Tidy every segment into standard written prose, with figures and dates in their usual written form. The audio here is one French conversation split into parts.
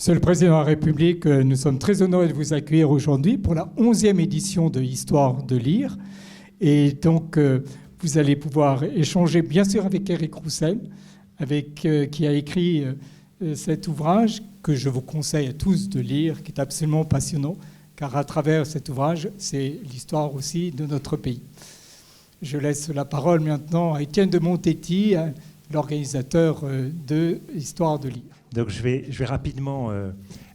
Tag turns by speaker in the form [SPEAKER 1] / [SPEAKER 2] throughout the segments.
[SPEAKER 1] Monsieur le Président de la République, nous sommes très honorés de vous accueillir aujourd'hui pour la 11e édition de Histoire de lire. Et donc, vous allez pouvoir échanger, bien sûr, avec Éric Roussel, qui a écrit cet ouvrage que je vous conseille à tous de lire, qui est absolument passionnant, car à travers cet ouvrage, c'est l'histoire aussi de notre pays. Je laisse la parole maintenant à Étienne de Montetti, l'organisateur de Histoire de lire.
[SPEAKER 2] Donc je vais rapidement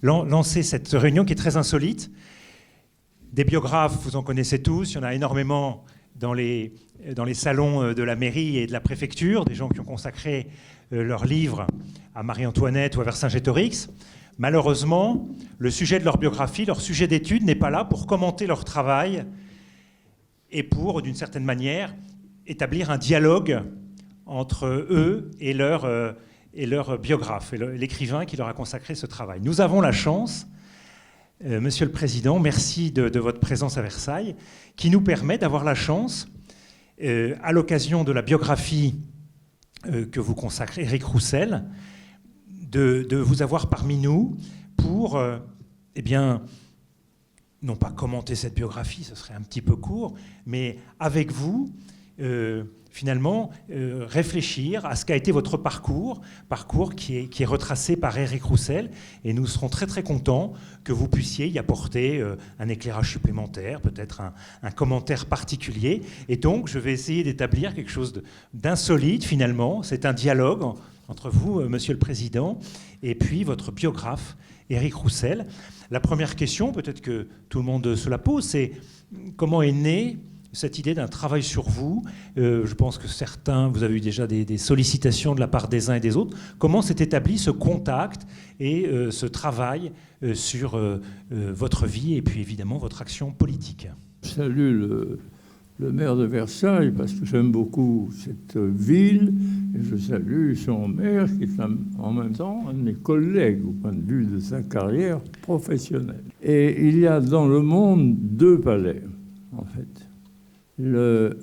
[SPEAKER 2] lancer cette réunion qui est très insolite. Des biographes, vous en connaissez tous, il y en a énormément dans les salons de la mairie et de la préfecture, des gens qui ont consacré leurs livres à Marie-Antoinette ou à Vercingétorix. Malheureusement, le sujet de leur biographie, leur sujet d'étude n'est pas là pour commenter leur travail et pour, d'une certaine manière, établir un dialogue entre eux et leur biographe, et l'écrivain qui leur a consacré ce travail. Nous avons la chance, Monsieur le Président, merci de votre présence à Versailles, qui nous permet d'avoir la chance, à l'occasion de la biographie que vous consacrez, Éric Roussel, de vous avoir parmi nous pour, non pas commenter cette biographie, ce serait un petit peu court, mais avec vous, finalement, réfléchir à ce qu'a été votre parcours qui est retracé par Éric Roussel, et nous serons très très contents que vous puissiez y apporter un éclairage supplémentaire, peut-être un commentaire particulier. Et donc, je vais essayer d'établir quelque chose d'insolite, finalement. C'est un dialogue entre vous, Monsieur le Président, et puis votre biographe, Éric Roussel. La première question, peut-être que tout le monde se la pose, c'est comment est née cette idée d'un travail sur vous. Je pense que certains, vous avez eu déjà des sollicitations de la part des uns et des autres. Comment s'est établi ce contact et ce travail sur votre vie et puis évidemment votre action politique?
[SPEAKER 3] Je salue le maire de Versailles parce que j'aime beaucoup cette ville et je salue son maire qui est en même temps un de mes collègues au point de vue de sa carrière professionnelle. Et il y a dans le monde deux palais, en fait. Le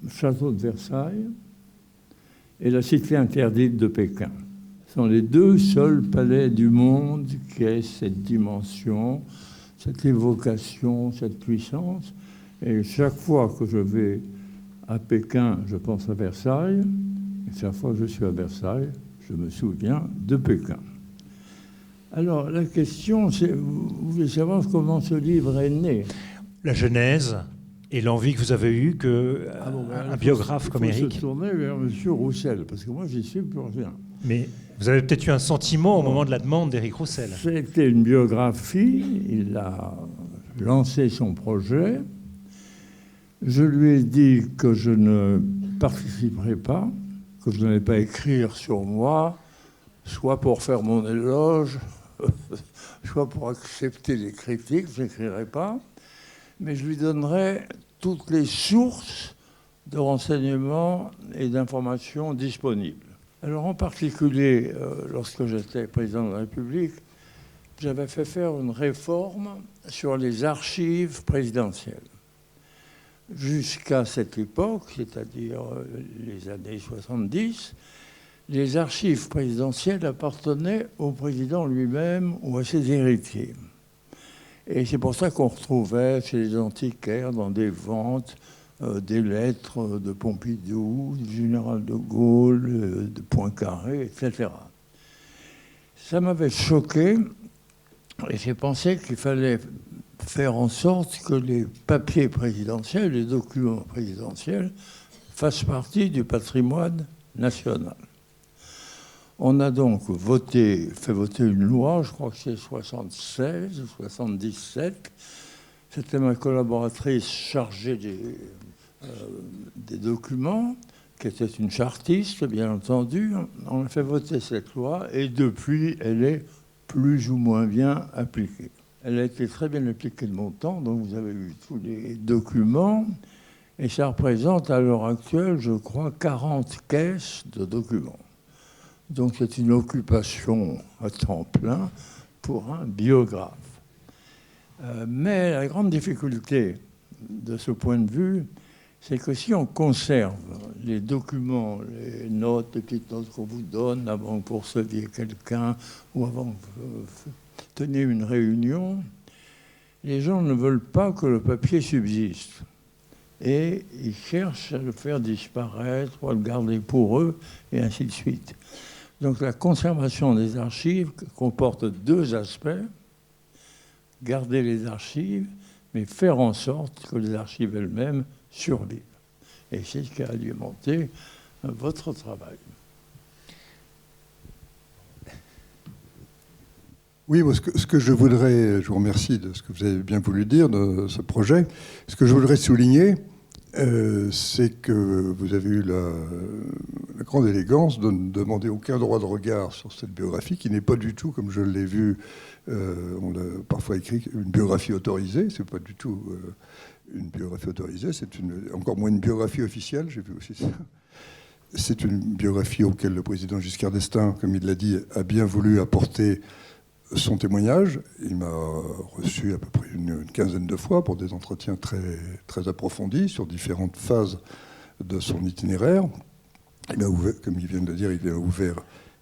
[SPEAKER 3] château de Versailles et la cité interdite de Pékin. Ce sont les deux seuls palais du monde qui aient cette dimension, cette évocation, cette puissance. Et chaque fois que je vais à Pékin, je pense à Versailles. Et chaque fois que je suis à Versailles, je me souviens de Pékin. Alors, la question, c'est, vous voulez savoir comment ce livre est né?
[SPEAKER 2] La genèse et l'envie que vous avez eue qu'un biographe comme Éric...
[SPEAKER 3] Il faut se tourner vers M. Roussel, parce que moi, j'y suis plus rien.
[SPEAKER 2] Mais vous avez peut-être eu un sentiment au moment de la demande d'Éric Roussel.
[SPEAKER 3] C'était une biographie, il a lancé son projet. Je lui ai dit que je ne participerai pas, que je n'allais pas écrire sur moi, soit pour faire mon éloge, soit pour accepter les critiques, je n'écrirai pas. Mais je lui donnerai toutes les sources de renseignements et d'informations disponibles. Alors en particulier, lorsque j'étais président de la République, j'avais fait faire une réforme sur les archives présidentielles. Jusqu'à cette époque, c'est-à-dire les années 70, les archives présidentielles appartenaient au président lui-même ou à ses héritiers. Et c'est pour ça qu'on retrouvait chez les antiquaires, dans des ventes, des lettres de Pompidou, du général de Gaulle, de Poincaré, etc. Ça m'avait choqué et j'ai pensé qu'il fallait faire en sorte que les papiers présidentiels, les documents présidentiels, fassent partie du patrimoine national. On a donc fait voter une loi, je crois que c'est 76 ou 77. C'était ma collaboratrice chargée des documents, qui était une chartiste, bien entendu. On a fait voter cette loi et depuis, elle est plus ou moins bien appliquée. Elle a été très bien appliquée de mon temps, donc vous avez eu tous les documents. Et ça représente à l'heure actuelle, je crois, 40 caisses de documents. Donc c'est une occupation à temps plein pour un biographe. Mais la grande difficulté de ce point de vue, c'est que si on conserve les documents, les notes, les petites notes qu'on vous donne avant que vous receviez quelqu'un ou avant que vous teniez une réunion, les gens ne veulent pas que le papier subsiste. Et ils cherchent à le faire disparaître ou à le garder pour eux, et ainsi de suite. Donc la conservation des archives comporte deux aspects. Garder les archives, mais faire en sorte que les archives elles-mêmes survivent. Et c'est ce qui a alimenté votre travail.
[SPEAKER 4] Oui, ce que je voudrais, je vous remercie de ce que vous avez bien voulu dire de ce projet. Ce que je voudrais souligner, c'est que vous avez eu la grande élégance de ne demander aucun droit de regard sur cette biographie, qui n'est pas du tout, comme je l'ai vu, on l'a parfois écrit, une biographie autorisée. C'est pas du tout une biographie autorisée, c'est encore moins une biographie officielle, j'ai vu aussi ça. C'est une biographie auquel le président Giscard d'Estaing, comme il l'a dit, a bien voulu apporter son témoignage. Il m'a reçu à peu près une quinzaine de fois pour des entretiens très, très approfondis sur différentes phases de son itinéraire. Il a ouvert, comme il vient de le dire, il a ouvert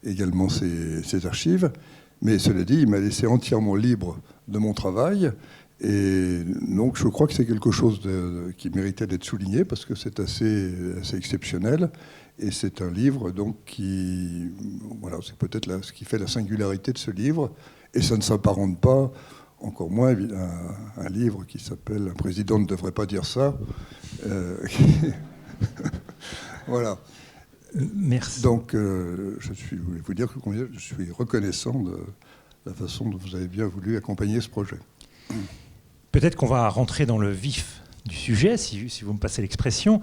[SPEAKER 4] également ses archives. Mais cela dit, il m'a laissé entièrement libre de mon travail. Et donc je crois que c'est quelque chose qui méritait d'être souligné parce que c'est assez exceptionnel. Et c'est un livre donc qui... Voilà, c'est peut-être ce qui fait la singularité de ce livre. Et ça ne s'apparente pas, encore moins, à un livre qui s'appelle « Un président ne devrait pas dire ça ». Voilà.
[SPEAKER 2] Merci.
[SPEAKER 4] Donc, je voulais vous dire que je suis reconnaissant de la façon dont vous avez bien voulu accompagner ce projet.
[SPEAKER 2] Peut-être qu'on va rentrer dans le vif du sujet, si vous me passez l'expression,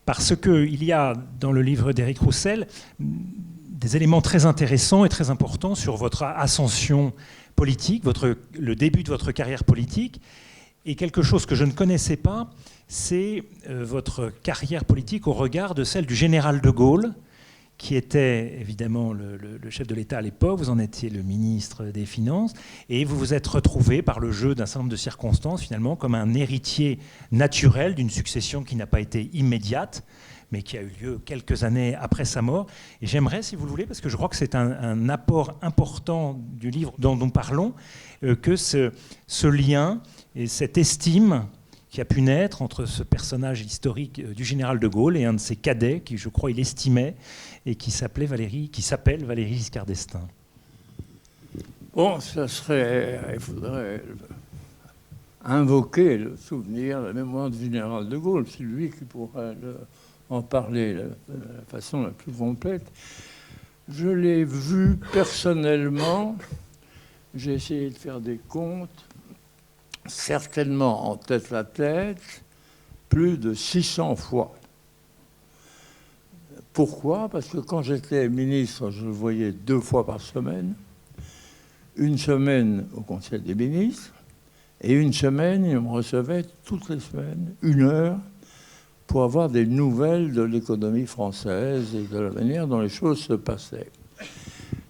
[SPEAKER 2] parce qu'il y a dans le livre d'Éric Roussel des éléments très intéressants et très importants sur votre ascension politique, le début de votre carrière politique. Et quelque chose que je ne connaissais pas, c'est votre carrière politique au regard de celle du général de Gaulle, qui était évidemment le chef de l'État à l'époque. Vous en étiez le ministre des Finances, et vous vous êtes retrouvé par le jeu d'un certain nombre de circonstances, finalement, comme un héritier naturel d'une succession qui n'a pas été immédiate, mais qui a eu lieu quelques années après sa mort. Et j'aimerais, si vous le voulez, parce que je crois que c'est un apport important du livre dont nous parlons, que ce lien et cette estime qui a pu naître entre ce personnage historique du général de Gaulle et un de ses cadets, qui, je crois, il estimait, et qui s'appelle Valéry Giscard d'Estaing.
[SPEAKER 3] Bon, il faudrait invoquer le souvenir, la mémoire du général de Gaulle. C'est lui qui pourrait en parler de la façon la plus complète. Je l'ai vu personnellement, j'ai essayé de faire des comptes, certainement en tête à tête, plus de 600 fois. Pourquoi ? Parce que quand j'étais ministre, je le voyais 2 fois par semaine. Une semaine au Conseil des ministres, et une semaine, il me recevait toutes les semaines, 1 heure, pour avoir des nouvelles de l'économie française et de la manière dont les choses se passaient.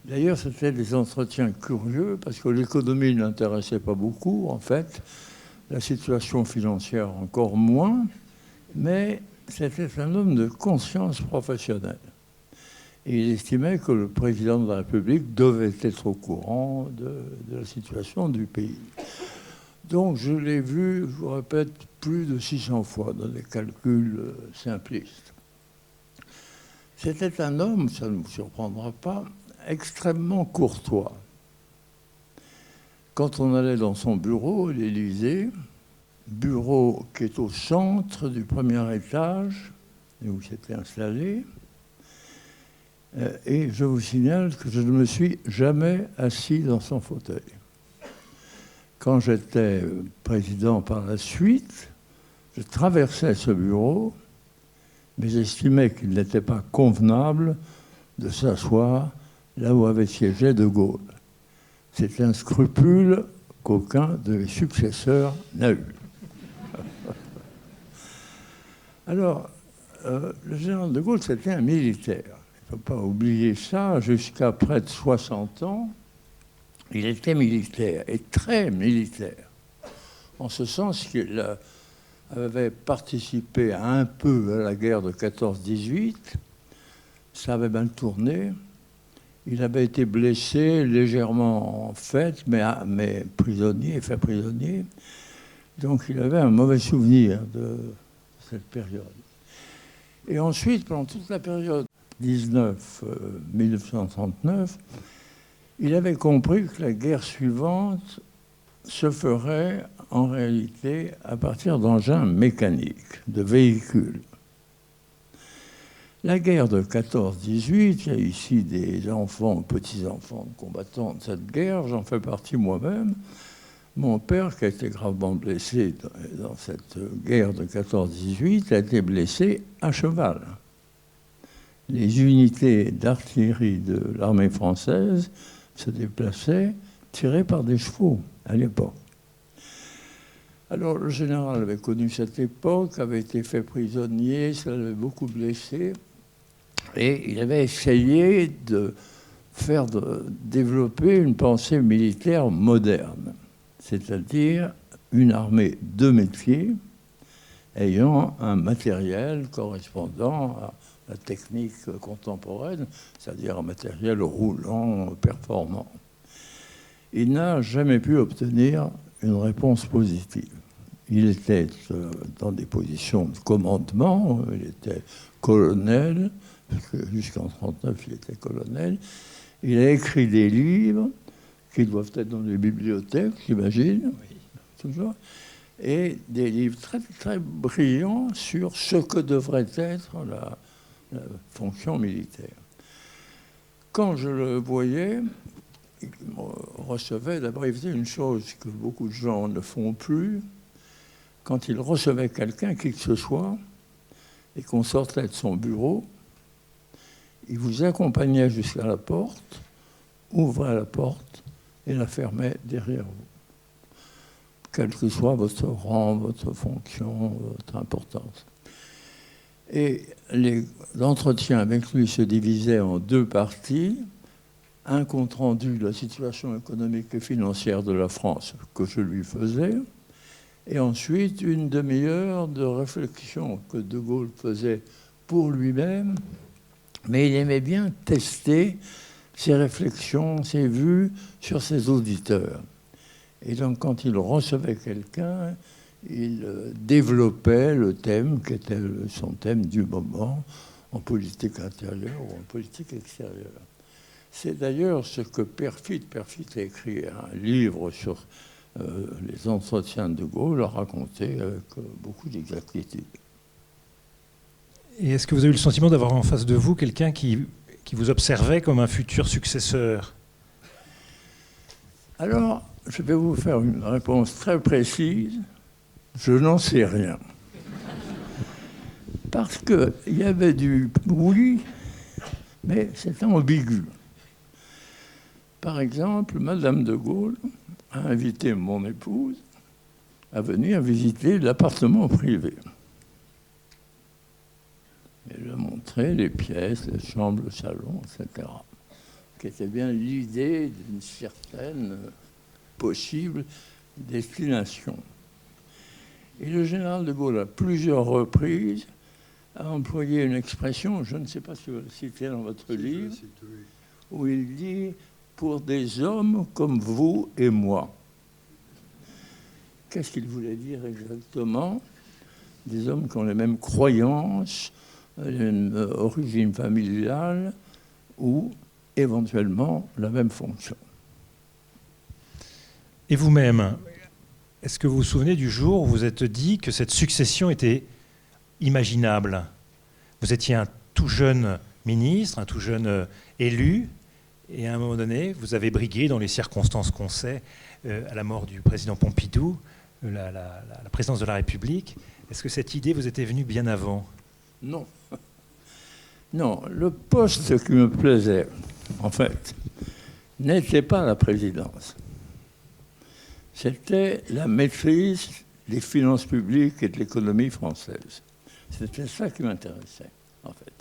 [SPEAKER 3] D'ailleurs, c'était des entretiens curieux, parce que l'économie ne l'intéressait pas beaucoup, en fait, la situation financière encore moins, mais c'était un homme de conscience professionnelle. Et il estimait que le président de la République devait être au courant de la situation du pays. Donc je l'ai vu, je vous répète, plus de 600 fois dans des calculs simplistes. C'était un homme, ça ne vous surprendra pas, extrêmement courtois. Quand on allait dans son bureau, l'Élysée, bureau qui est au centre du premier étage, où s'était installé, et je vous signale que je ne me suis jamais assis dans son fauteuil. Quand j'étais président par la suite, je traversais ce bureau, mais j'estimais qu'il n'était pas convenable de s'asseoir là où avait siégé De Gaulle. C'est un scrupule qu'aucun de mes successeurs n'a eu. Alors, le général de Gaulle, c'était un militaire. Il ne faut pas oublier ça. Jusqu'à près de 60 ans, il était militaire, et très militaire. En ce sens qu'il avait participé un peu à la guerre de 14-18. Ça avait mal tourné. Il avait été blessé, légèrement en fait, mais prisonnier, fait prisonnier. Donc il avait un mauvais souvenir de cette période. Et ensuite, pendant toute la période 1939, il avait compris que la guerre suivante se ferait en réalité à partir d'engins mécaniques, de véhicules. La guerre de 14-18, il y a ici des enfants, petits-enfants combattants de cette guerre, j'en fais partie moi-même. Mon père, qui a été gravement blessé dans cette guerre de 14-18, a été blessé à cheval. Les unités d'artillerie de l'armée française se déplaçaient tirées par des chevaux à l'époque. Alors le général avait connu cette époque, avait été fait prisonnier, ça l'avait beaucoup blessé, et il avait essayé de développer une pensée militaire moderne, c'est-à-dire une armée de métier ayant un matériel correspondant à la technique contemporaine, c'est-à-dire un matériel roulant, performant. Il n'a jamais pu obtenir une réponse positive. Il était dans des positions de commandement, il était colonel, parce que jusqu'en 1939, il était colonel. Il a écrit des livres qui doivent être dans les bibliothèques, j'imagine, toujours, et des livres très, très brillants sur ce que devrait être la fonction militaire. Quand je le voyais, il me recevait, d'abord il faisait une chose que beaucoup de gens ne font plus, quand il recevait quelqu'un, qui que ce soit, et qu'on sortait de son bureau, il vous accompagnait jusqu'à la porte, ouvrait la porte et la fermait derrière vous. Quel que soit votre rang, votre fonction, votre importance. Et les entretiens avec lui se divisaient en deux parties. Un compte rendu de la situation économique et financière de la France que je lui faisais, et ensuite une demi-heure de réflexion que De Gaulle faisait pour lui-même, mais il aimait bien tester ses réflexions, ses vues sur ses auditeurs. Et donc quand il recevait quelqu'un, il développait le thème qui était son thème du moment, en politique intérieure ou en politique extérieure. C'est d'ailleurs ce que Perfit a écrit un livre sur les entretiens de De Gaulle, a raconté avec beaucoup d'exactitude.
[SPEAKER 2] Et est-ce que vous avez eu le sentiment d'avoir en face de vous quelqu'un qui vous observait comme un futur successeur?
[SPEAKER 3] Alors, je vais vous faire une réponse très précise. Je n'en sais rien. Parce qu'il y avait du oui, mais c'était ambigu. Par exemple, Madame de Gaulle a invité mon épouse à venir visiter l'appartement privé. Elle lui a montré les pièces, les chambres, le salon, etc. Qui était bien l'idée d'une certaine possible destination. Et le général de Gaulle, à plusieurs reprises, a employé une expression, je ne sais pas si vous la citez dans votre livre, où il dit « pour des hommes comme vous et moi ». Qu'est-ce qu'il voulait dire exactement? Des hommes qui ont les mêmes croyances, une origine familiale ou éventuellement la même fonction.
[SPEAKER 2] Et vous-même, est-ce que vous vous souvenez du jour où vous vous êtes dit que cette succession était imaginable? Vous étiez un tout jeune ministre, un tout jeune élu, et à un moment donné, vous avez brigué dans les circonstances qu'on sait, à la mort du président Pompidou, la présidence de la République. Est-ce que cette idée vous était venue bien avant?
[SPEAKER 3] Non. Non, le poste qui me plaisait, en fait, n'était pas la présidence. C'était la maîtrise des finances publiques et de l'économie française. C'était ça qui m'intéressait, en fait.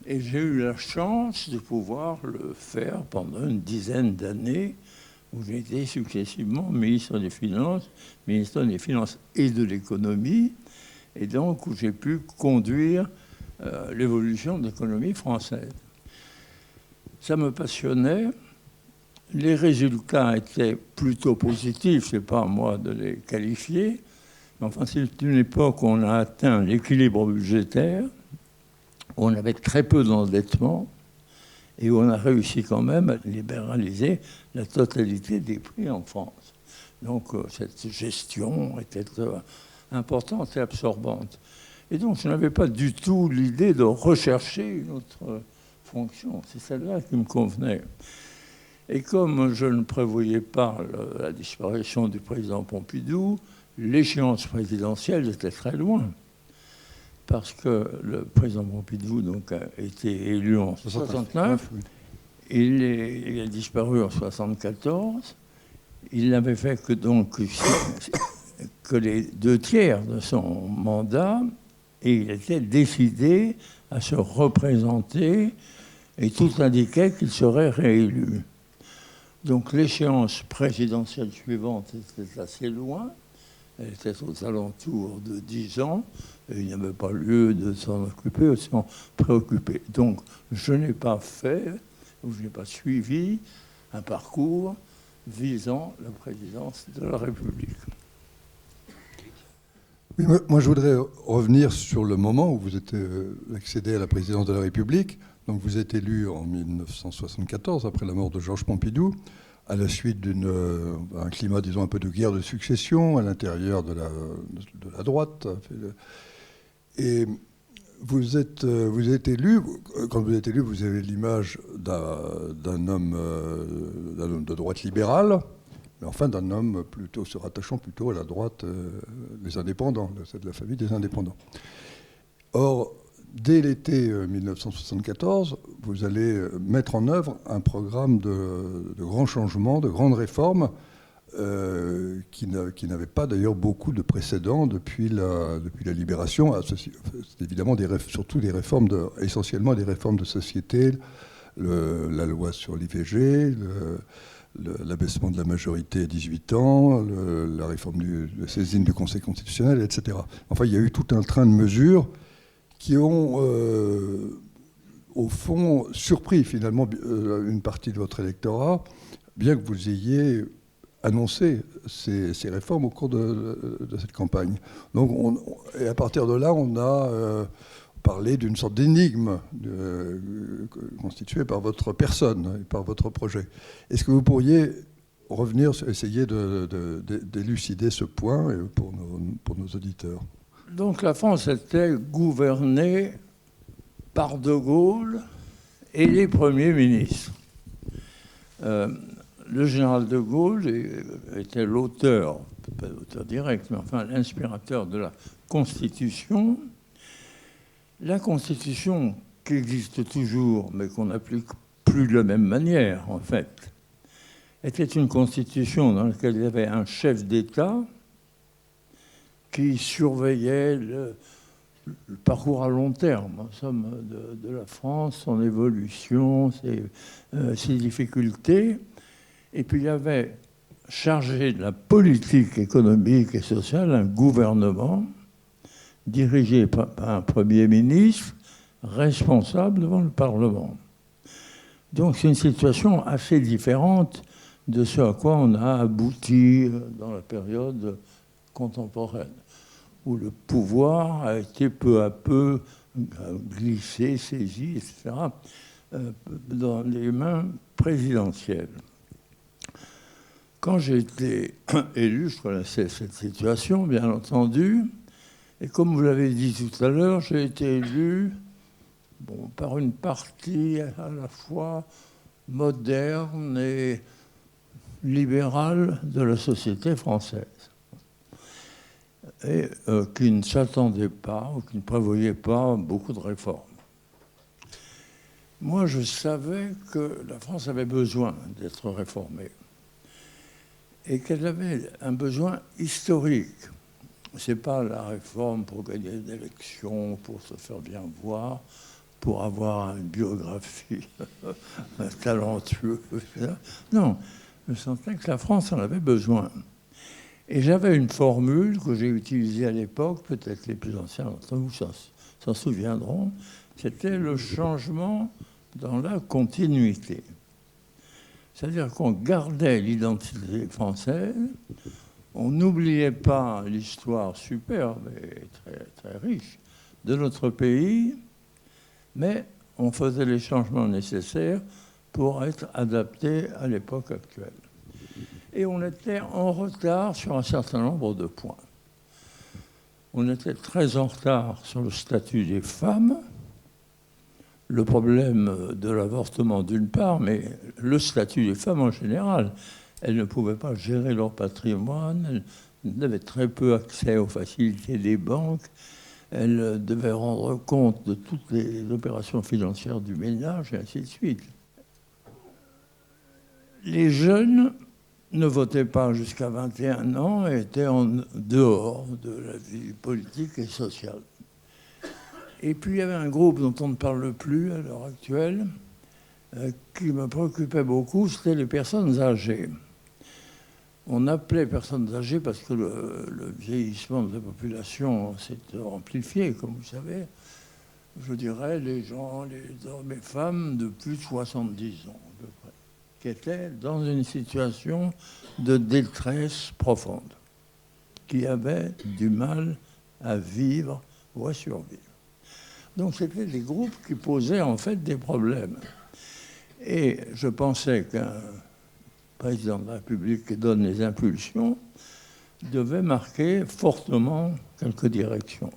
[SPEAKER 3] Et j'ai eu la chance de pouvoir le faire pendant une dizaine d'années, où j'ai été successivement ministre des Finances et de l'Économie, et donc où j'ai pu conduire l'évolution de l'économie française. Ça me passionnait. Les résultats étaient plutôt positifs, ce n'est pas à moi de les qualifier, mais enfin c'est une époque où on a atteint l'équilibre budgétaire, où on avait très peu d'endettement, et où on a réussi quand même à libéraliser la totalité des prix en France. Donc cette gestion était importante et absorbante. Et donc je n'avais pas du tout l'idée de rechercher une autre fonction. C'est celle-là qui me convenait. Et comme je ne prévoyais pas la disparition du président Pompidou, l'échéance présidentielle était très loin. Parce que le président Pompidou donc, a été élu en 1969, il a disparu en 1974, il n'avait fait que, donc, que les 2/3 de son mandat, et il était décidé à se représenter, et tout indiquait qu'il serait réélu. Donc l'échéance présidentielle suivante était assez loin, elle était aux alentours de 10 ans, et il n'y avait pas lieu de s'en occuper ou de s'en préoccuper. Donc je n'ai pas fait, ou je n'ai pas suivi un parcours visant la présidence de la République.
[SPEAKER 4] Oui, moi, je voudrais revenir sur le moment où vous êtes accédé à la présidence de la République. Donc vous êtes élu en 1974, après la mort de Georges Pompidou, à la suite d'un climat, disons, un peu de guerre de succession à l'intérieur de la droite. Et vous êtes élu, quand vous êtes élu, vous avez l'image d'un homme de droite libérale, mais enfin d'un homme plutôt se rattachant plutôt à la droite des indépendants, de la famille des indépendants. Or, dès l'été 1974, vous allez mettre en œuvre un programme de grands changements, de grandes réformes, qui n'avait pas d'ailleurs beaucoup de précédents depuis la libération. C'est évidemment surtout des réformes, essentiellement des réformes de société, la loi sur l'IVG, l'abaissement de la majorité à 18 ans, la réforme de la saisine du Conseil constitutionnel, etc. Enfin, il y a eu tout un train de mesures qui ont, au fond, surpris finalement une partie de votre électorat, bien que vous ayez annoncé ces réformes au cours de cette campagne. Donc, et à partir de là, on a parlé d'une sorte d'énigme constituée par votre personne et par votre projet. Est-ce que vous pourriez revenir, essayer d'élucider ce point pour nos auditeurs ?
[SPEAKER 3] Donc la France était gouvernée par De Gaulle et les premiers ministres. Le général De Gaulle était l'auteur, pas l'auteur direct, mais enfin l'inspirateur de la Constitution. La Constitution qui existe toujours, mais qu'on n'applique plus de la même manière, en fait, était une Constitution dans laquelle il y avait un chef d'État qui surveillait le parcours à long terme, en somme, de la France, son évolution, ses difficultés. Et puis il y avait chargé de la politique économique et sociale un gouvernement dirigé par un Premier ministre responsable devant le Parlement. Donc c'est une situation assez différente de ce à quoi on a abouti dans la période contemporaine, où le pouvoir a été peu à peu glissé, saisi, etc., dans les mains présidentielles. Quand j'ai été élu, je connaissais cette situation, bien entendu, et comme vous l'avez dit tout à l'heure, j'ai été élu par une partie à la fois moderne et libérale de la société française, et qui ne s'attendait pas, ou qui ne prévoyait pas beaucoup de réformes. Moi, je savais que la France avait besoin d'être réformée et qu'elle avait un besoin historique. Ce n'est pas la réforme pour gagner des élections, pour se faire bien voir, pour avoir une biographie talentueuse. Non, je sentais que la France en avait besoin. Et j'avais une formule que j'ai utilisée à l'époque, peut-être les plus anciens d'entre vous s'en souviendront, c'était le changement dans la continuité. C'est-à-dire qu'on gardait l'identité française, on n'oubliait pas l'histoire superbe et très, très riche de notre pays, mais on faisait les changements nécessaires pour être adapté à l'époque actuelle. Et on était en retard sur un certain nombre de points. On était très en retard sur le statut des femmes, le problème de l'avortement d'une part, mais le statut des femmes en général. Elles ne pouvaient pas gérer leur patrimoine, elles n'avaient très peu accès aux facilités des banques, elles devaient rendre compte de toutes les opérations financières du ménage, et ainsi de suite. Les jeunes ne votaient pas jusqu'à 21 ans et étaient en dehors de la vie politique et sociale. Et puis il y avait un groupe dont on ne parle plus à l'heure actuelle, qui me préoccupait beaucoup, c'était les personnes âgées. On appelait personnes âgées parce que le vieillissement de la population s'est amplifié, comme vous savez. Je dirais les gens, les hommes et femmes de plus de 70 ans, à peu près, qui étaient dans une situation de détresse profonde, qui avaient du mal à vivre ou à survivre. Donc c'était des groupes qui posaient en fait des problèmes. Et je pensais qu'un président de la République qui donne les impulsions devait marquer fortement quelques directions.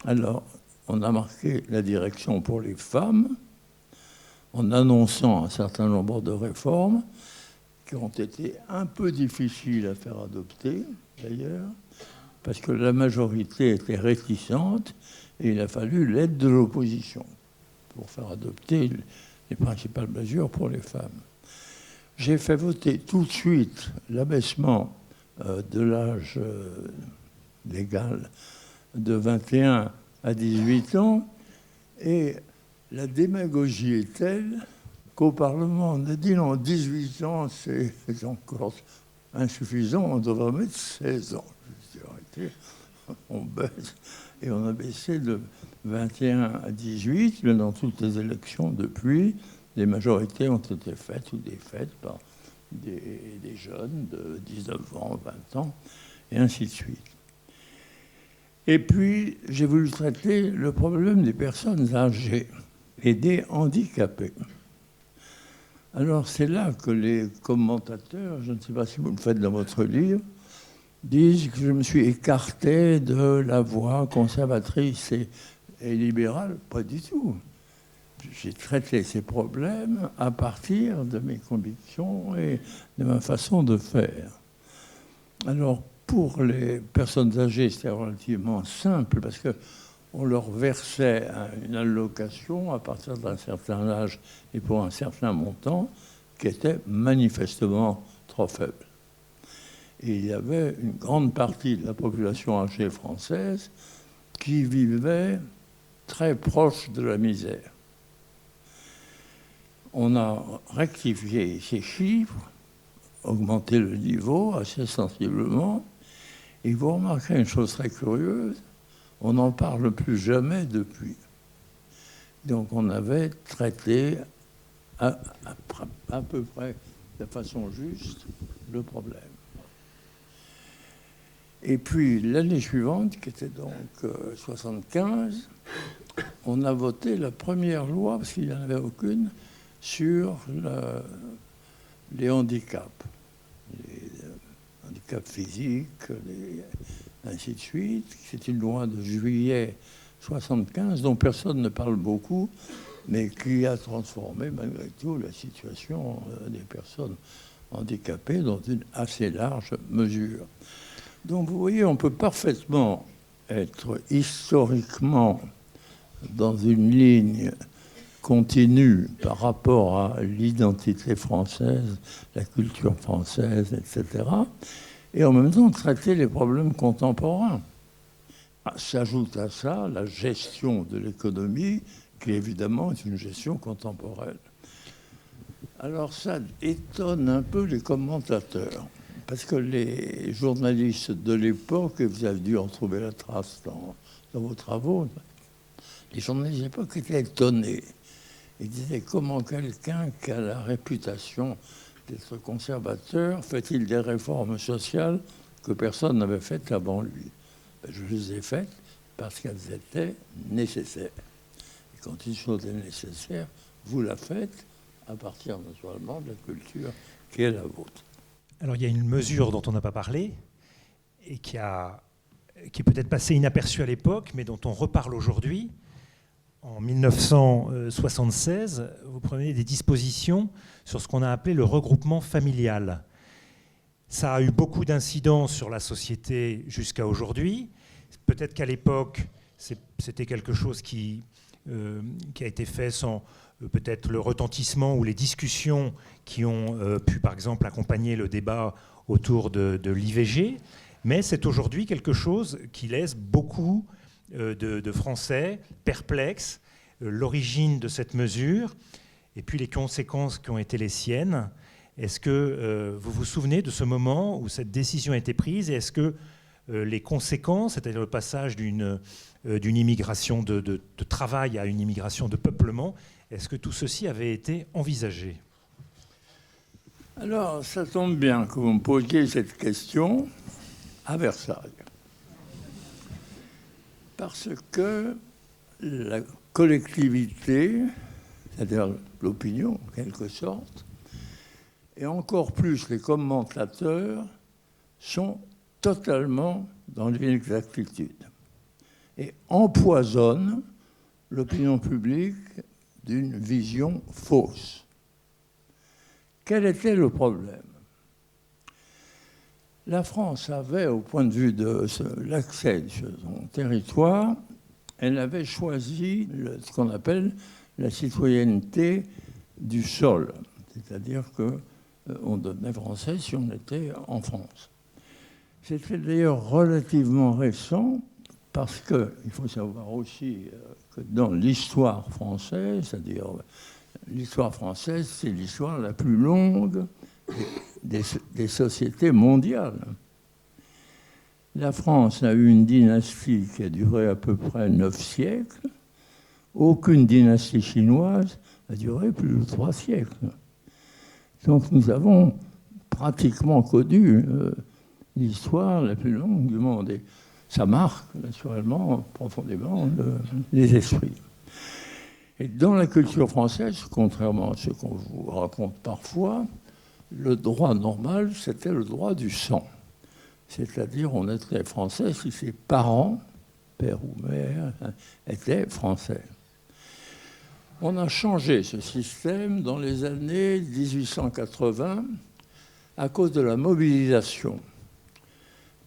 [SPEAKER 3] Alors, on a marqué la direction pour les femmes en annonçant un certain nombre de réformes qui ont été un peu difficiles à faire adopter, d'ailleurs, parce que la majorité était réticente et il a fallu l'aide de l'opposition pour faire adopter les principales mesures pour les femmes. J'ai fait voter tout de suite l'abaissement de l'âge légal de 21 à 18 ans, et la démagogie est telle qu'au Parlement, on a dit non, 18 ans, c'est encore insuffisant, on devrait mettre 16 ans. Je dis, arrêtez, on baisse. Et on a baissé de 21 à 18, mais dans toutes les élections depuis, les majorités ont été faites ou défaites par des jeunes de 19 ans, 20 ans, et ainsi de suite. Et puis, j'ai voulu traiter le problème des personnes âgées et des handicapés. Alors, c'est là que les commentateurs, je ne sais pas si vous le faites dans votre livre, disent que je me suis écarté de la voie conservatrice et libérale. Pas du tout. J'ai traité ces problèmes à partir de mes convictions et de ma façon de faire. Alors, pour les personnes âgées, c'était relativement simple parce qu'on leur versait une allocation à partir d'un certain âge et pour un certain montant qui était manifestement trop faible. Et il y avait une grande partie de la population âgée française qui vivait très proche de la misère. On a rectifié ces chiffres, augmenté le niveau assez sensiblement, et vous remarquerez une chose très curieuse, on n'en parle plus jamais depuis. Donc on avait traité à peu près de façon juste le problème. Et puis l'année suivante, qui était donc 75, on a voté la première loi, parce qu'il n'y en avait aucune, sur les handicaps. Les handicaps physiques, ainsi de suite. C'est une loi de juillet 75 dont personne ne parle beaucoup, mais qui a transformé malgré tout la situation des personnes handicapées dans une assez large mesure. Donc vous voyez, on peut parfaitement être historiquement dans une ligne continue par rapport à l'identité française, la culture française, etc., et en même temps traiter les problèmes contemporains. S'ajoute à ça la gestion de l'économie, qui évidemment est une gestion contemporaine. Alors ça étonne un peu les commentateurs, Parce que les journalistes de l'époque, et vous avez dû en trouver la trace dans vos travaux, les journalistes de l'époque étaient étonnés. Ils disaient comment quelqu'un qui a la réputation d'être conservateur fait-il des réformes sociales que personne n'avait faites avant lui. Je les ai faites parce qu'elles étaient nécessaires. Et quand une chose est nécessaire, vous la faites à partir naturellement de la culture qui est la vôtre.
[SPEAKER 2] Alors il y a une mesure dont on n'a pas parlé et qui est peut-être passée inaperçue à l'époque, mais dont on reparle aujourd'hui. En 1976, vous prenez des dispositions sur ce qu'on a appelé le regroupement familial. Ça a eu beaucoup d'incidences sur la société jusqu'à aujourd'hui. Peut-être qu'à l'époque, c'était quelque chose qui a été fait sans peut-être le retentissement ou les discussions qui ont pu, par exemple, accompagner le débat autour de l'IVG. Mais c'est aujourd'hui quelque chose qui laisse beaucoup de Français perplexes, l'origine de cette mesure et puis les conséquences qui ont été les siennes. Est-ce que vous vous souvenez de ce moment où cette décision a été prise et est-ce que les conséquences, c'est-à-dire le passage d'une immigration de travail à une immigration de peuplement, est-ce que tout ceci avait été envisagé?
[SPEAKER 3] Alors, ça tombe bien que vous me posiez cette question à Versailles. Parce que la collectivité, c'est-à-dire l'opinion en quelque sorte, et encore plus les commentateurs, sont totalement dans l'inexactitude et empoisonnent l'opinion publique d'une vision fausse. Quel était le problème? La France avait, au point de vue de l'accès sur son territoire, elle avait choisi ce qu'on appelle la citoyenneté du sol, c'est-à-dire qu'on devenait français si on était en France. C'était d'ailleurs relativement récent parce qu'il faut savoir aussi que dans l'histoire française, c'est-à-dire l'histoire française, c'est l'histoire la plus longue des sociétés mondiales. La France a eu une dynastie qui a duré à peu près 9 siècles. Aucune dynastie chinoise a duré plus de 3 siècles. Donc nous avons pratiquement connu l'histoire la plus longue du monde. Et ça marque naturellement profondément les esprits. Et dans la culture française, contrairement à ce qu'on vous raconte parfois, le droit normal, c'était le droit du sang. C'est-à-dire, on était français si ses parents, père ou mère, étaient français. On a changé ce système dans les années 1880 à cause de la mobilisation.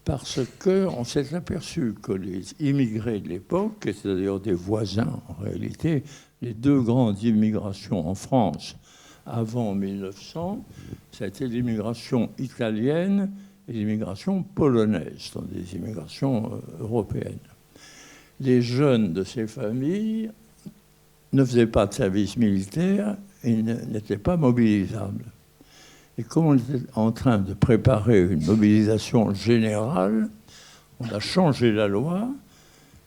[SPEAKER 3] Parce qu'on s'est aperçu que les immigrés de l'époque, c'est-à-dire des voisins en réalité, les deux grandes immigrations en France avant 1900, ça a été l'immigration italienne et l'immigration polonaise, ce sont des immigrations européennes. Les jeunes de ces familles ne faisaient pas de service militaire et n'étaient pas mobilisables. Et comme on était en train de préparer une mobilisation générale, on a changé la loi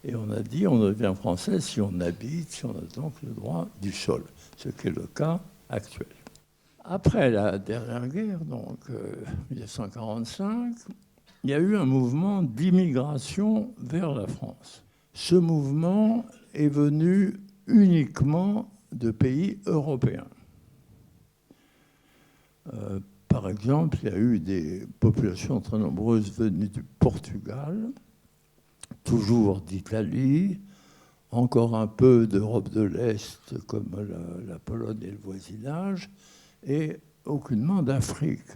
[SPEAKER 3] et on a dit on devient français si on habite, si on a donc le droit du sol, ce qui est le cas actuel. Après la dernière guerre, donc 1945, il y a eu un mouvement d'immigration vers la France. Ce mouvement est venu uniquement de pays européens. Par exemple, il y a eu des populations très nombreuses venues du Portugal, toujours d'Italie, encore un peu d'Europe de l'Est, comme la Pologne et le voisinage, et aucunement d'Afrique.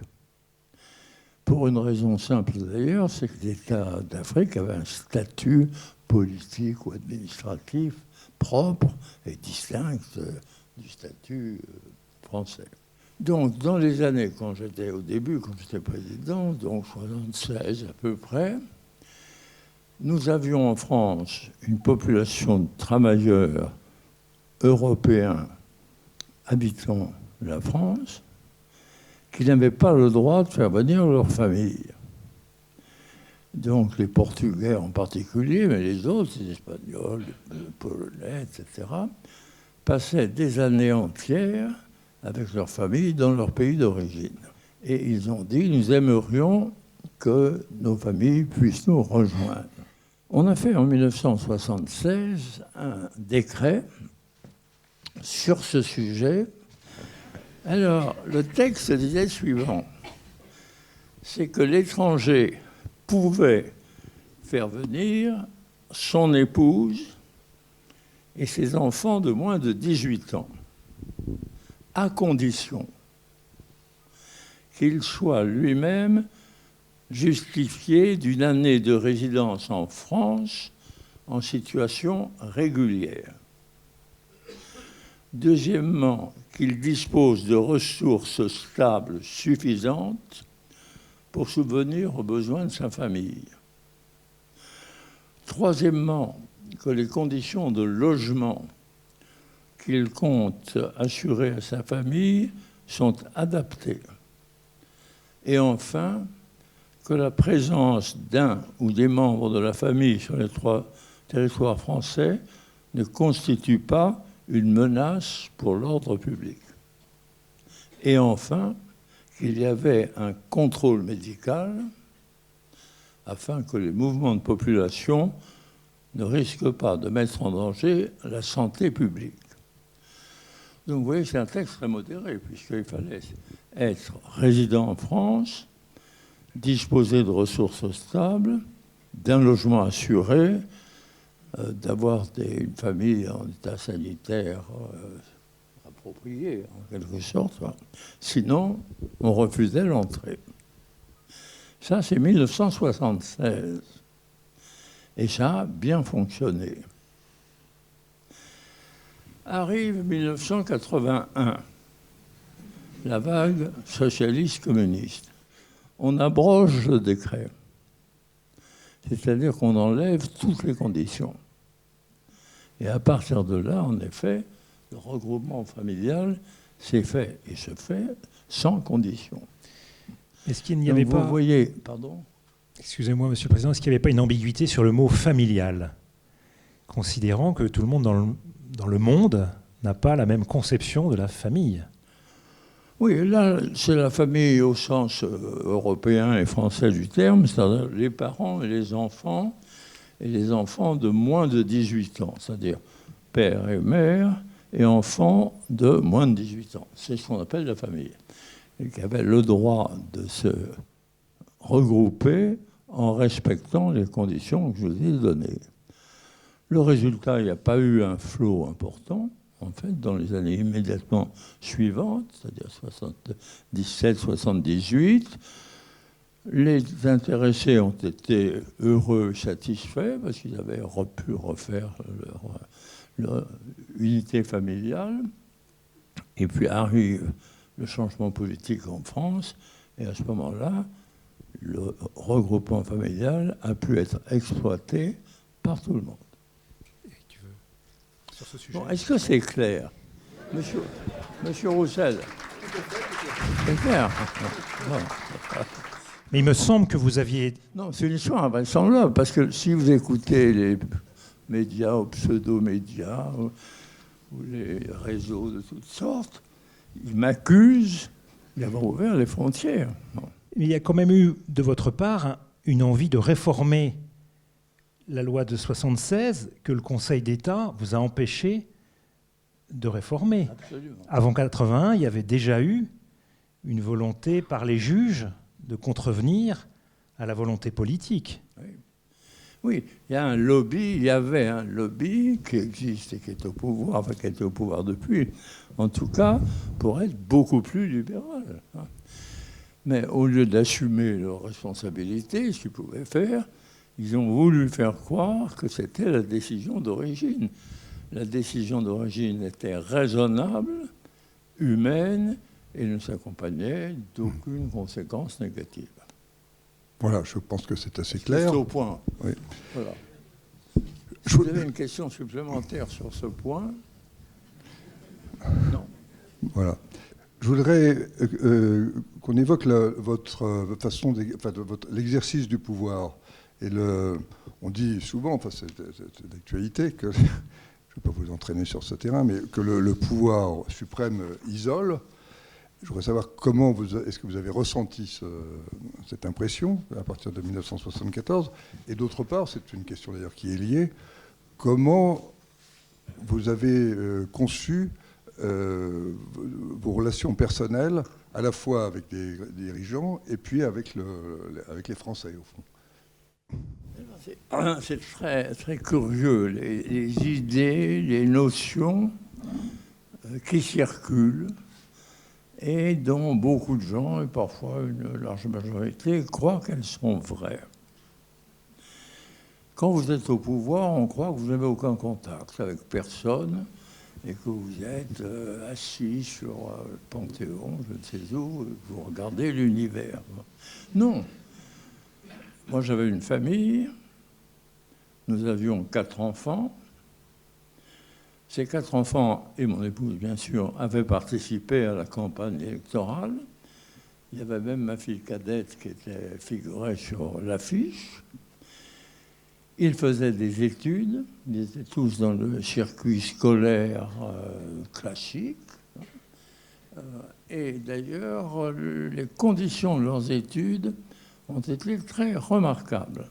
[SPEAKER 3] Pour une raison simple d'ailleurs, c'est que l'État d'Afrique avait un statut politique ou administratif propre et distinct du statut français. Donc, dans les années, quand j'étais au début, quand j'étais président, donc 76 à peu près, nous avions en France une population de travailleurs européens habitant la France qui n'avaient pas le droit de faire venir leur famille. Donc les Portugais en particulier, mais les autres, les Espagnols, les Polonais, etc., passaient des années entières avec leur famille dans leur pays d'origine. Et ils ont dit, nous aimerions que nos familles puissent nous rejoindre. On a fait en 1976 un décret sur ce sujet. Alors, le texte disait le suivant, c'est que l'étranger pouvait faire venir son épouse et ses enfants de moins de 18 ans, à condition qu'il soit lui-même justifié d'une année de résidence en France en situation régulière. Deuxièmement, qu'il dispose de ressources stables suffisantes pour subvenir aux besoins de sa famille. Troisièmement, que les conditions de logement qu'il compte assurer à sa famille sont adaptées. Et enfin, que la présence d'un ou des membres de la famille sur les 3 territoires français ne constitue pas une menace pour l'ordre public. Et enfin, qu'il y avait un contrôle médical afin que les mouvements de population ne risquent pas de mettre en danger la santé publique. Donc vous voyez, c'est un texte très modéré, puisqu'il fallait être résident en France, disposer de ressources stables, d'un logement assuré, d'avoir une famille en état sanitaire approprié, en quelque sorte. Sinon, on refusait l'entrée. Ça, c'est 1976. Et ça a bien fonctionné. Arrive 1981, la vague socialiste-communiste. On abroge le décret. C'est-à-dire qu'on enlève toutes les conditions. Et à partir de là, en effet, le regroupement familial s'est fait et se fait sans condition.
[SPEAKER 2] Est-ce qu'il n'y avait pas...
[SPEAKER 3] Vous voyez, pardon ?
[SPEAKER 2] Excusez-moi, Monsieur le Président, est-ce qu'il n'y avait pas une ambiguïté sur le mot familial, considérant que tout le monde dans le monde n'a pas la même conception de la famille ?
[SPEAKER 3] Oui, là, c'est la famille au sens européen et français du terme, c'est-à-dire les parents et les enfants de moins de 18 ans, c'est-à-dire père et mère, et enfants de moins de 18 ans. C'est ce qu'on appelle la famille. Et qui avaient le droit de se regrouper en respectant les conditions que je vous ai données. Le résultat, il n'y a pas eu un flot important, en fait, dans les années immédiatement suivantes, c'est-à-dire 77-78. Les intéressés ont été heureux, satisfaits, parce qu'ils avaient pu refaire leur unité familiale. Et puis arrive le changement politique en France, et à ce moment-là, le regroupement familial a pu être exploité par tout le monde.
[SPEAKER 2] Sur ce sujet.
[SPEAKER 3] Bon, est-ce que c'est clair, Monsieur Roussel? C'est clair.
[SPEAKER 2] Mais il me semble que vous aviez...
[SPEAKER 3] Non, c'est une histoire invraisemblable, parce que si vous écoutez les médias ou pseudo-médias ou les réseaux de toutes sortes, ils m'accusent d'avoir ouvert les frontières. Non.
[SPEAKER 2] Mais il y a quand même eu, de votre part, une envie de réformer la loi de 1976 que le Conseil d'État vous a empêché de réformer.
[SPEAKER 3] Absolument.
[SPEAKER 2] Avant 1981, il y avait déjà eu une volonté par les juges de contrevenir à la volonté politique.
[SPEAKER 3] Oui, il y avait un lobby qui existe et qui est au pouvoir, enfin qui était au pouvoir depuis, en tout cas, pour être beaucoup plus libéral. Mais au lieu d'assumer leurs responsabilités, ce qu'ils pouvaient faire, ils ont voulu faire croire que c'était la décision d'origine. La décision d'origine était raisonnable, humaine, et ne s'accompagnait d'aucune conséquence négative.
[SPEAKER 4] Voilà, je pense que c'est assez clair.
[SPEAKER 3] C'est au point.
[SPEAKER 4] Oui.
[SPEAKER 3] Voilà. Si vous avez une question supplémentaire sur ce point? Non.
[SPEAKER 4] Voilà. Je voudrais qu'on évoque votre façon, l'exercice du pouvoir. Et on dit souvent, enfin c'est d'actualité, que, je ne vais pas vous entraîner sur ce terrain, mais que le pouvoir suprême isole. Je voudrais savoir est-ce que vous avez ressenti cette impression à partir de 1974. Et d'autre part, c'est une question d'ailleurs qui est liée, comment vous avez conçu vos relations personnelles, à la fois avec des dirigeants et puis avec les Français, au fond.
[SPEAKER 3] C'est très, très curieux, les idées, les notions qui circulent et dont beaucoup de gens, et parfois une large majorité, croient qu'elles sont vraies. Quand vous êtes au pouvoir, on croit que vous n'avez aucun contact avec personne et que vous êtes assis sur le Panthéon, je ne sais où, vous regardez l'univers. Non. Moi, j'avais une famille, nous avions 4 enfants. Ces 4 enfants, et mon épouse, bien sûr, avaient participé à la campagne électorale. Il y avait même ma fille cadette qui figurait sur l'affiche. Ils faisaient des études, ils étaient tous dans le circuit scolaire classique. Et d'ailleurs, les conditions de leurs études ont été très remarquables.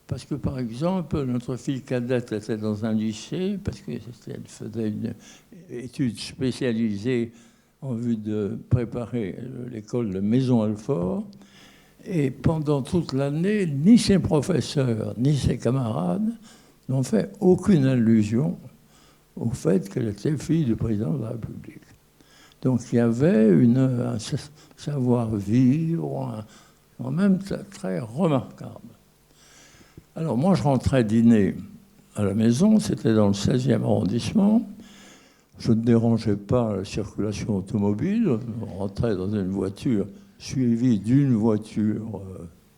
[SPEAKER 3] Parce que, par exemple, notre fille cadette était dans un lycée, parce qu'elle faisait une étude spécialisée en vue de préparer l'école de Maison-Alfort. Et pendant toute l'année, ni ses professeurs, ni ses camarades n'ont fait aucune allusion au fait qu'elle était fille du président de la République. Donc il y avait un savoir-vivre, quand même très remarquable. Alors moi, je rentrais dîner à la maison, c'était dans le 16e arrondissement. Je ne dérangeais pas la circulation automobile, je rentrais dans une voiture suivi d'une voiture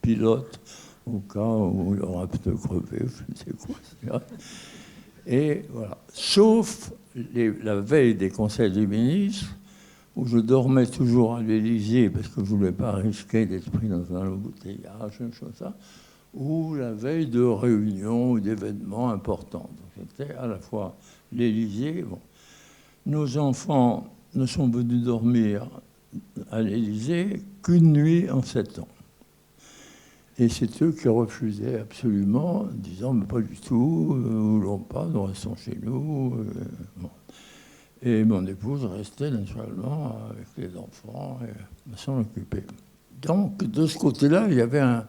[SPEAKER 3] pilote au cas où il y aura un pneu crevé, je ne sais quoi. Et voilà. Sauf la veille des conseils des ministres, où je dormais toujours à l'Élysée parce que je ne voulais pas risquer d'être pris dans un embouteillage, une chose comme ça, ou la veille de réunions ou d'événements importants. Donc c'était à la fois l'Élysée. Bon. Nos enfants ne sont venus dormir à l'Élysée qu'une nuit en 7 ans. Et c'est eux qui refusaient absolument, disant mais pas du tout, nous ne voulons pas, nous restons chez nous. Bon. Et mon épouse restait naturellement avec les enfants et s'en occuper. Donc de ce côté-là, il y avait un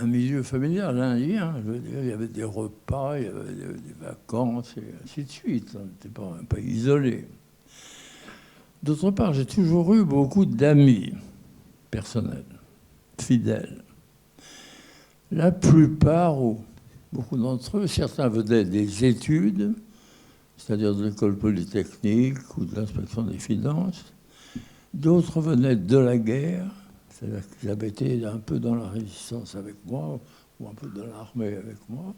[SPEAKER 3] milieu familial, un lien. Je veux dire, il y avait des repas, il y avait des vacances et ainsi de suite. On n'était pas un pays isolé. D'autre part, j'ai toujours eu beaucoup d'amis personnels, fidèles. La plupart, ou beaucoup d'entre eux, certains venaient des études, c'est-à-dire de l'école polytechnique ou de l'inspection des finances. D'autres venaient de la guerre, c'est-à-dire qu'ils avaient été un peu dans la résistance avec moi, ou un peu dans l'armée avec moi.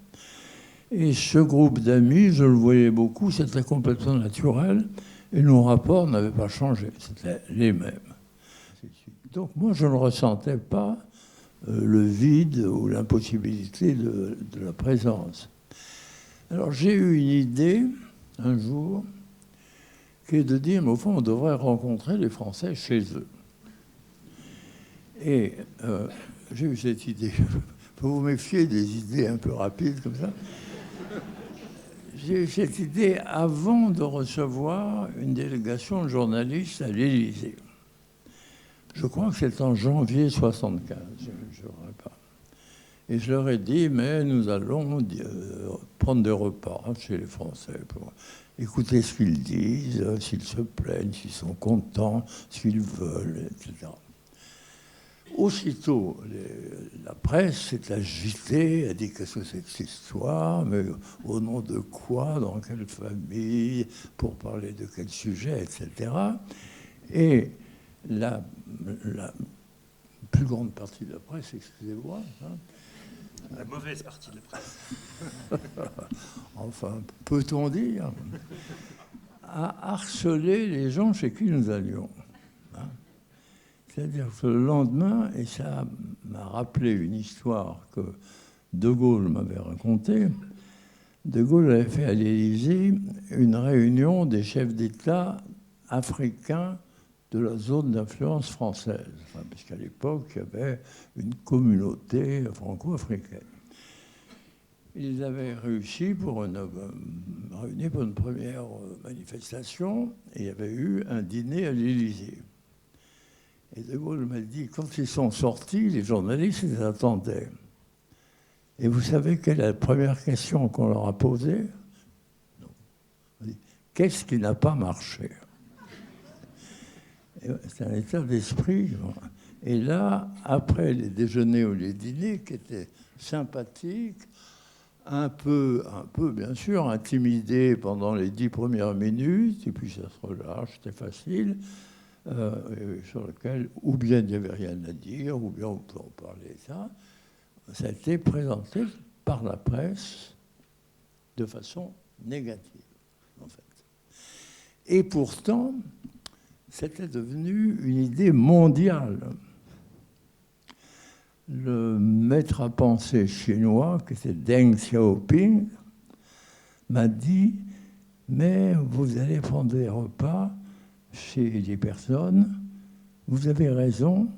[SPEAKER 3] Et ce groupe d'amis, je le voyais beaucoup, c'était complètement naturel. Et nos rapports n'avaient pas changé, c'était les mêmes. Donc moi, je ne ressentais pas le vide ou l'impossibilité de la présence. Alors j'ai eu une idée, un jour, qui est de dire, mais au fond, on devrait rencontrer les Français chez eux. Et j'ai eu cette idée. Il faut vous méfier des idées un peu rapides comme ça. J'ai eu cette idée avant de recevoir une délégation de journalistes à l'Élysée. Je crois que c'est en janvier 1975, je ne saurais pas. Et je leur ai dit, mais nous allons prendre des repas chez les Français pour écouter ce qu'ils disent, s'ils se plaignent, s'ils sont contents, s'ils veulent, etc. Aussitôt, la presse s'est agitée, a dit qu'est-ce que c'est que cette histoire, mais au nom de quoi, dans quelle famille, pour parler de quel sujet, etc. Et la plus grande partie de la presse, excusez-moi.
[SPEAKER 2] La mauvaise partie de la presse.
[SPEAKER 3] Enfin, peut-on dire, a harcelé les gens chez qui nous allions. C'est-à-dire que le lendemain, et ça m'a rappelé une histoire que De Gaulle m'avait racontée, De Gaulle avait fait à l'Élysée une réunion des chefs d'État africains de la zone d'influence française, enfin, puisqu'à l'époque, il y avait une communauté franco-africaine. Ils avaient réussi pour réunir pour une première manifestation, et il y avait eu un dîner à l'Élysée. Et De Gaulle m'a dit, quand ils sont sortis, les journalistes les attendaient. Et vous savez quelle est la première question qu'on leur a posée? Qu'est-ce qui n'a pas marché? C'est un état d'esprit. Et là, après les déjeuners ou les dîners, qui étaient sympathiques, un peu bien sûr, intimidés pendant les 10 premières minutes, et puis ça se relâche, c'était facile, sur lequel, ou bien il n'y avait rien à dire, ou bien on peut en parler, ça a été présenté par la presse de façon négative, en fait. Et pourtant, c'était devenu une idée mondiale. Le maître à penser chinois, qui était Deng Xiaoping, m'a dit « Mais vous allez prendre des repas chez des personnes, vous avez raison,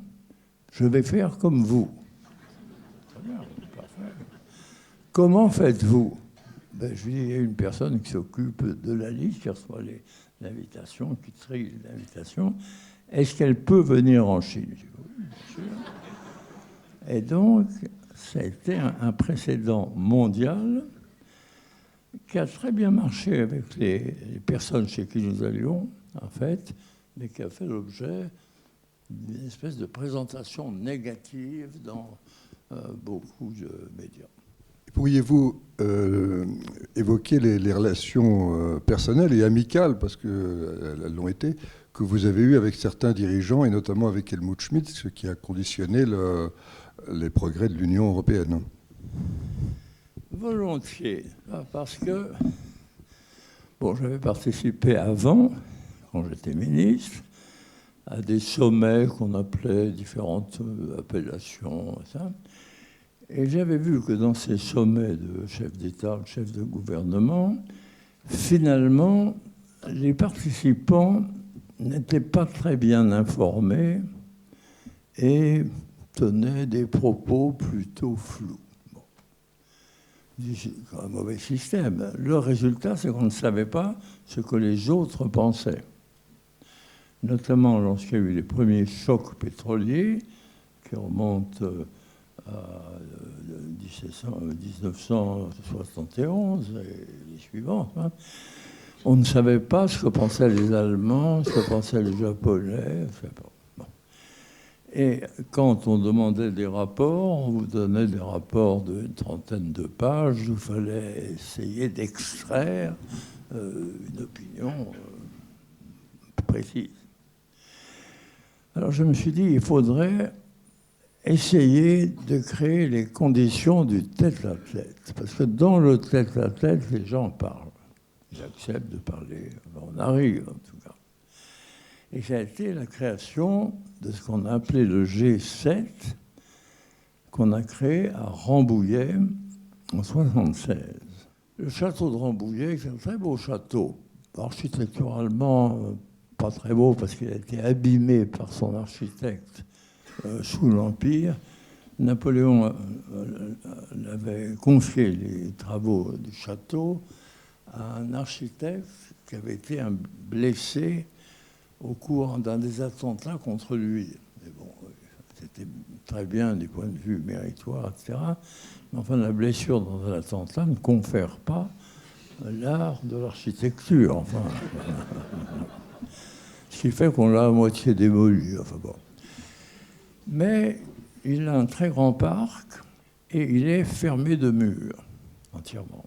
[SPEAKER 3] je vais faire comme vous. » Très bien, parfait. Comment faites-vous? Je lui dis, il y a une personne qui s'occupe de la liste, qui reçoit l'invitation, qui trie l'invitation. Est-ce qu'elle peut venir en Chine? Je dis, oui, bien sûr. Et donc, ça a été un précédent mondial qui a très bien marché avec les personnes chez qui nous allions, en fait, mais qui a fait l'objet d'une espèce de présentation négative dans beaucoup de médias.
[SPEAKER 4] Pourriez-vous évoquer les relations personnelles et amicales, parce qu'elles l'ont été, que vous avez eues avec certains dirigeants, et notamment avec Helmut Schmidt, ce qui a conditionné les progrès de l'Union européenne?
[SPEAKER 3] Volontiers, parce que j'avais participé avant, quand j'étais ministre, à des sommets qu'on appelait différentes appellations, ça. Et j'avais vu que dans ces sommets de chefs d'État, de chefs de gouvernement, finalement, les participants n'étaient pas très bien informés et tenaient des propos plutôt flous. Bon. C'est un mauvais système. Le résultat, c'est qu'on ne savait pas ce que les autres pensaient. Notamment lorsqu'il y a eu les premiers chocs pétroliers, qui remontent à 1971 et les suivants, hein. On ne savait pas ce que pensaient les Allemands, ce que pensaient les Japonais. Bon. Et quand on demandait des rapports, on vous donnait des rapports d'une trentaine de pages, où il fallait essayer d'extraire une opinion précise. Alors je me suis dit, il faudrait essayer de créer les conditions du tête-à-tête. Parce que dans le tête-à-tête, les gens parlent. Ils acceptent de parler. On arrive, en tout cas. Et ça a été la création de ce qu'on a appelé le G7, qu'on a créé à Rambouillet en 1976. Le château de Rambouillet, c'est un très beau château. Architecturalement, pas très beau parce qu'il a été abîmé par son architecte sous l'Empire. Napoléon avait confié les travaux du château à un architecte qui avait été blessé au cours d'un des attentats contre lui. Mais bon, c'était très bien du point de vue méritoire, etc. Mais enfin, la blessure dans un attentat ne confère pas l'art de l'architecture. Enfin, ce qui fait qu'on l'a à moitié démoli. Enfin bon. Mais il a un très grand parc et il est fermé de murs entièrement.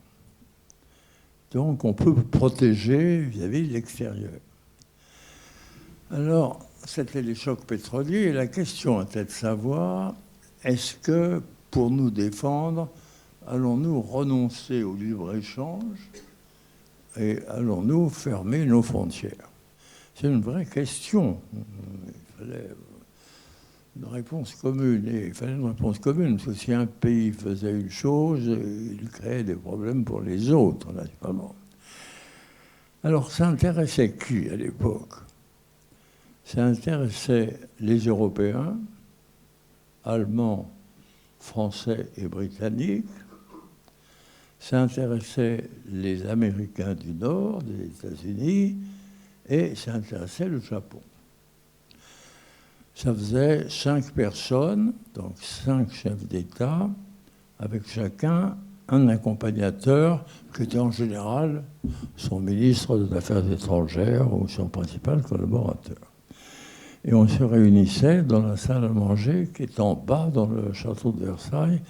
[SPEAKER 3] Donc on peut protéger vis-à-vis de l'extérieur. Alors, c'était les chocs pétroliers et la question était de savoir, est-ce que pour nous défendre, allons-nous renoncer au libre-échange et allons-nous fermer nos frontières? C'est une vraie question. Il fallait une réponse commune. Et il fallait une réponse commune, parce que si un pays faisait une chose, il créait des problèmes pour les autres, naturellement. Alors, ça intéressait qui à l'époque? Ça intéressait les Européens, Allemands, Français et Britanniques. Ça intéressait les Américains du Nord, des États-Unis, et ça intéressait le Japon. Ça faisait 5 personnes, donc 5 chefs d'État, avec chacun un accompagnateur qui était en général son ministre des Affaires étrangères ou son principal collaborateur. Et on se réunissait dans la salle à manger qui est en bas dans le château de Versailles,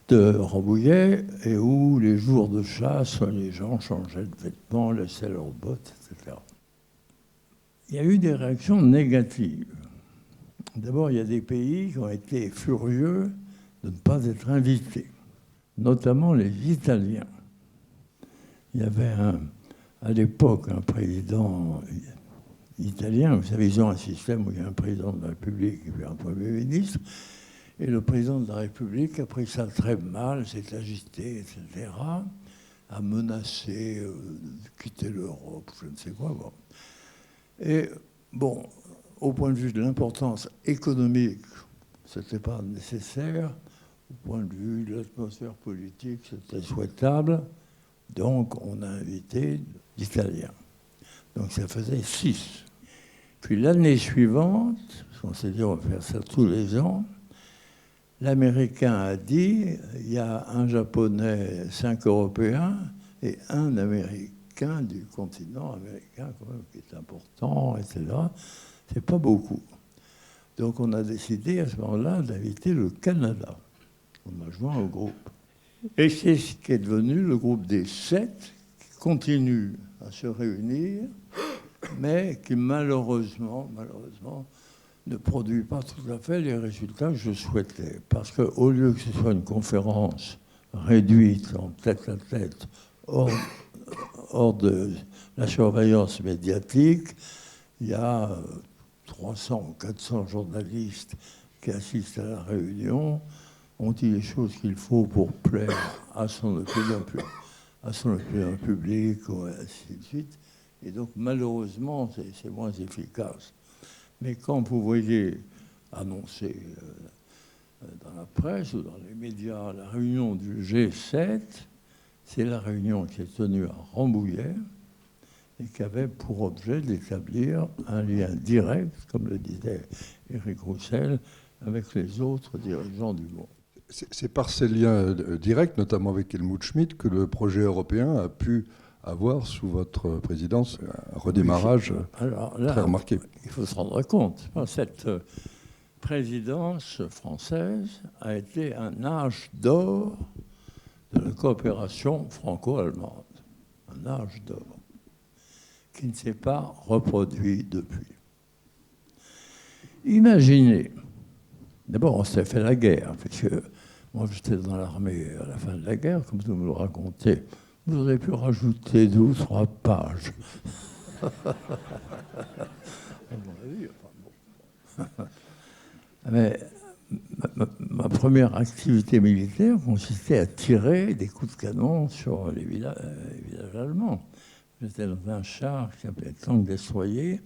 [SPEAKER 3] de Rambouillet, et où les jours de chasse, les gens changeaient de vêtements, laissaient leurs bottes, etc. Il y a eu des réactions négatives. D'abord, il y a des pays qui ont été furieux de ne pas être invités, notamment les Italiens. Il y avait à l'époque un président italien, vous savez, ils ont un système où il y a un président de la République et puis un Premier ministre, et le président de la République a pris ça très mal, s'est agité, etc., a menacé de quitter l'Europe, je ne sais quoi. Bon. Et bon, au point de vue de l'importance économique, ce n'était pas nécessaire. Au point de vue de l'atmosphère politique, c'était souhaitable. Donc, on a invité l'Italien. Donc, ça faisait 6. Puis l'année suivante, parce qu'on s'est dit on va faire ça tous les ans, l'Américain a dit il y a un Japonais, 5 Européens et un Américain du continent américain, quand même, qui est important, etc. C'est pas beaucoup. Donc on a décidé à ce moment-là d'inviter le Canada. On a joint au groupe. Et c'est ce qui est devenu le groupe des 7, qui continue à se réunir, mais qui malheureusement, ne produit pas tout à fait les résultats que je souhaitais. Parce qu'au lieu que ce soit une conférence réduite en tête-à-tête, hors de la surveillance médiatique, il y a 300 ou 400 journalistes qui assistent à la réunion, on dit les choses qu'il faut pour plaire à son opinion publique, et ainsi de suite. Et donc, malheureusement, c'est moins efficace. Mais quand vous voyez annoncer dans la presse ou dans les médias la réunion du G7, c'est la réunion qui est tenue à Rambouillet et qui avait pour objet d'établir un lien direct, comme le disait Éric Roussel, avec les autres dirigeants du monde.
[SPEAKER 4] C'est par ces liens directs, notamment avec Helmut Schmidt, que le projet européen a pu avoir, sous votre présidence, un redémarrage très remarqué.
[SPEAKER 3] Il faut se rendre compte, cette présidence française a été un âge d'or de la coopération franco-allemande. Un âge d'or qui ne s'est pas reproduit depuis. Imaginez, d'abord on s'est fait la guerre, parce que moi j'étais dans l'armée à la fin de la guerre, comme vous me le racontez. Vous auriez pu rajouter 2 ou 3 pages. Mais ma première activité militaire consistait à tirer des coups de canon sur les villages allemands. J'étais dans un char qui s'appelait Tank Destroyer,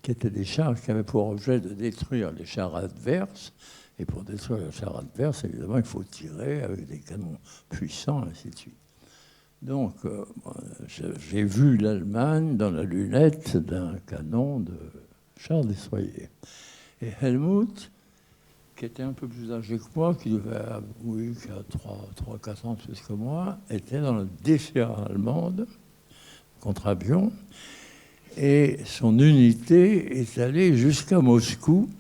[SPEAKER 3] qui étaient des chars qui avaient pour objet de détruire les chars adverses. Et pour détruire les chars adverses, évidemment, il faut tirer avec des canons puissants, et ainsi de suite. Donc, j'ai vu l'Allemagne dans la lunette d'un canon de char destroyer. Et Helmut, qui était un peu plus âgé que moi, qui devait, oui, qui a 3-4 ans plus que moi, était dans la défense allemande contre avion. Et son unité est allée jusqu'à Moscou.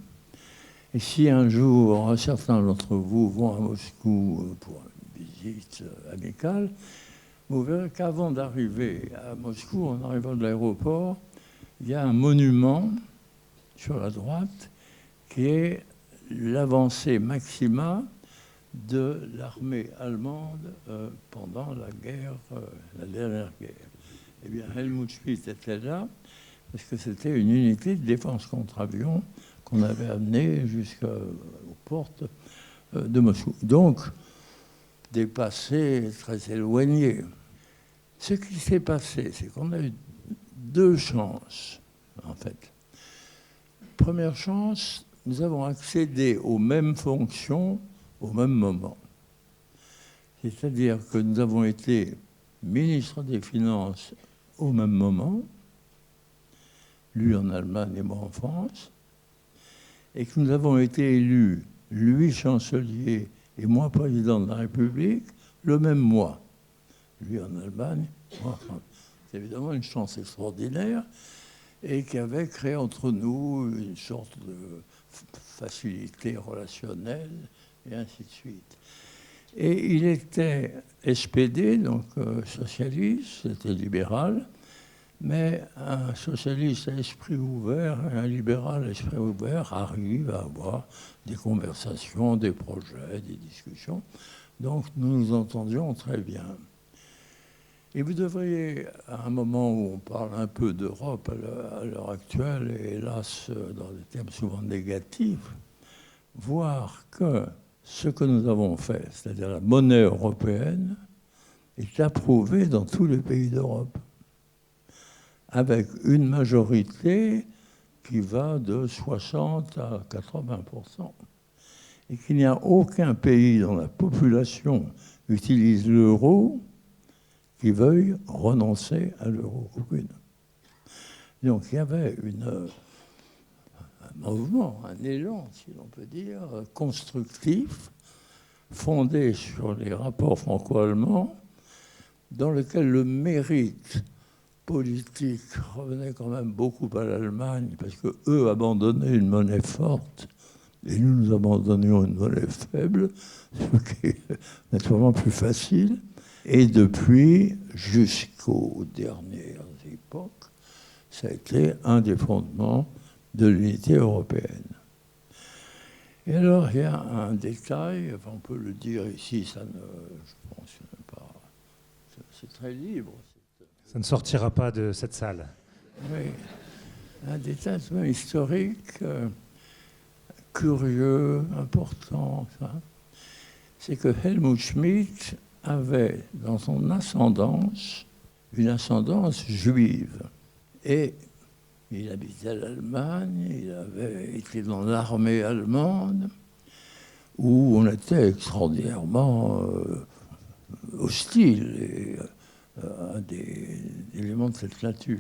[SPEAKER 3] Et si un jour, un certain d'entre vous vont à Moscou pour une visite amicale, vous verrez qu'avant d'arriver à Moscou, en arrivant de l'aéroport, il y a un monument sur la droite qui est l'avancée maxima de l'armée allemande pendant la dernière guerre. Eh bien, Helmut Schmidt était là parce que c'était une unité de défense contre avion qu'on avait amené jusqu'aux portes de Moscou. Donc, des passés très éloignés. Ce qui s'est passé, c'est qu'on a eu deux chances, en fait. Première chance, nous avons accédé aux mêmes fonctions au même moment. C'est-à-dire que nous avons été ministre des Finances au même moment, lui en Allemagne et moi en France, et que nous avons été élus, lui chancelier et moi président de la République, le même mois. Lui en Allemagne, moi en France. C'est évidemment une chance extraordinaire et qui avait créé entre nous une sorte de facilité relationnelle et ainsi de suite. Et il était SPD, donc socialiste, c'était libéral, mais un socialiste à esprit ouvert et un libéral à esprit ouvert arrivent à avoir des conversations, des projets, des discussions. Donc nous nous entendions très bien. Et vous devriez, à un moment où on parle un peu d'Europe à l'heure actuelle, et hélas dans des termes souvent négatifs, voir que ce que nous avons fait, c'est-à-dire la monnaie européenne, est approuvée dans tous les pays d'Europe, avec une majorité qui va de 60 à 80%. Et qu'il n'y a aucun pays dont la population utilise l'euro qui veuille renoncer à l'euro. Aucune. Donc il y avait un mouvement, un élan, si l'on peut dire, constructif, fondé sur les rapports franco-allemands, dans lequel le mérite politique revenait quand même beaucoup à l'Allemagne, parce qu'eux abandonnaient une monnaie forte, et nous abandonnions une monnaie faible, ce qui est naturellement plus facile. Et depuis, jusqu'aux dernières époques, ça a été un des fondements de l'unité européenne. Et alors, il y a un détail, enfin, on peut le dire ici, ça ne, je pense, pas, c'est très libre.
[SPEAKER 2] Ça ne sortira pas de cette salle.
[SPEAKER 3] Oui, un détail historique, curieux, important, ça, c'est que Helmut Schmidt avait dans son ascendance une ascendance juive. Et il habitait l'Allemagne, il avait été dans l'armée allemande, où on était extraordinairement hostile et à des éléments de cette nature.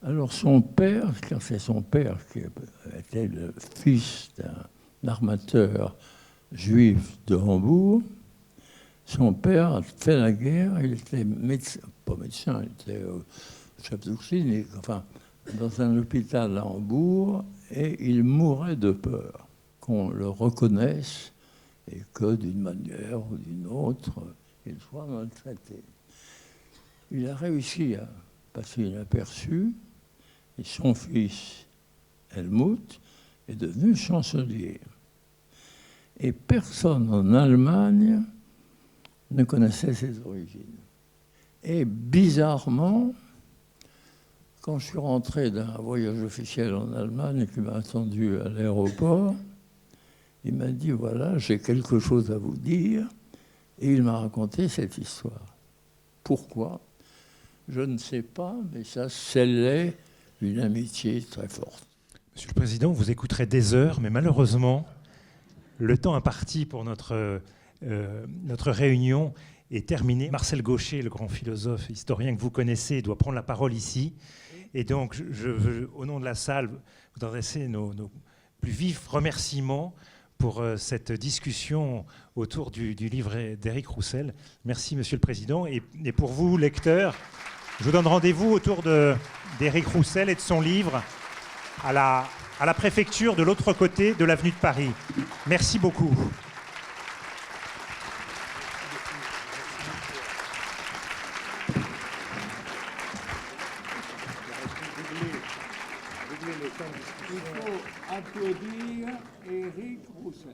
[SPEAKER 3] Alors son père, car c'est son père qui était le fils d'un armateur juif de Hambourg, son père a fait la guerre, il était médecin, pas médecin, il était chef de clinique, enfin, dans un hôpital à Hambourg, et il mourait de peur qu'on le reconnaisse et que d'une manière ou d'une autre, il soit maltraité. Il a réussi à passer inaperçu, et son fils, Helmut, est devenu chancelier. Et personne en Allemagne ne connaissait ses origines. Et bizarrement, quand je suis rentré d'un voyage officiel en Allemagne et qu'il m'a attendu à l'aéroport, il m'a dit, voilà, j'ai quelque chose à vous dire. Et il m'a raconté cette histoire. Pourquoi ? Je ne sais pas, mais ça scellait une amitié très forte.
[SPEAKER 2] Monsieur le Président, vous écouterez des heures, mais malheureusement, le temps imparti pour notre réunion est terminé. Marcel Gauchet, le grand philosophe, historien que vous connaissez, doit prendre la parole ici. Et donc, je veux, au nom de la salle, vous adresser nos plus vifs remerciements pour cette discussion autour du livre d'Éric Roussel. Merci, Monsieur le Président. Et pour vous, lecteurs, je vous donne rendez-vous autour d'Éric Roussel et de son livre à la préfecture de l'autre côté de l'avenue de Paris. Merci beaucoup.
[SPEAKER 3] Il faut applaudir Éric Roussel.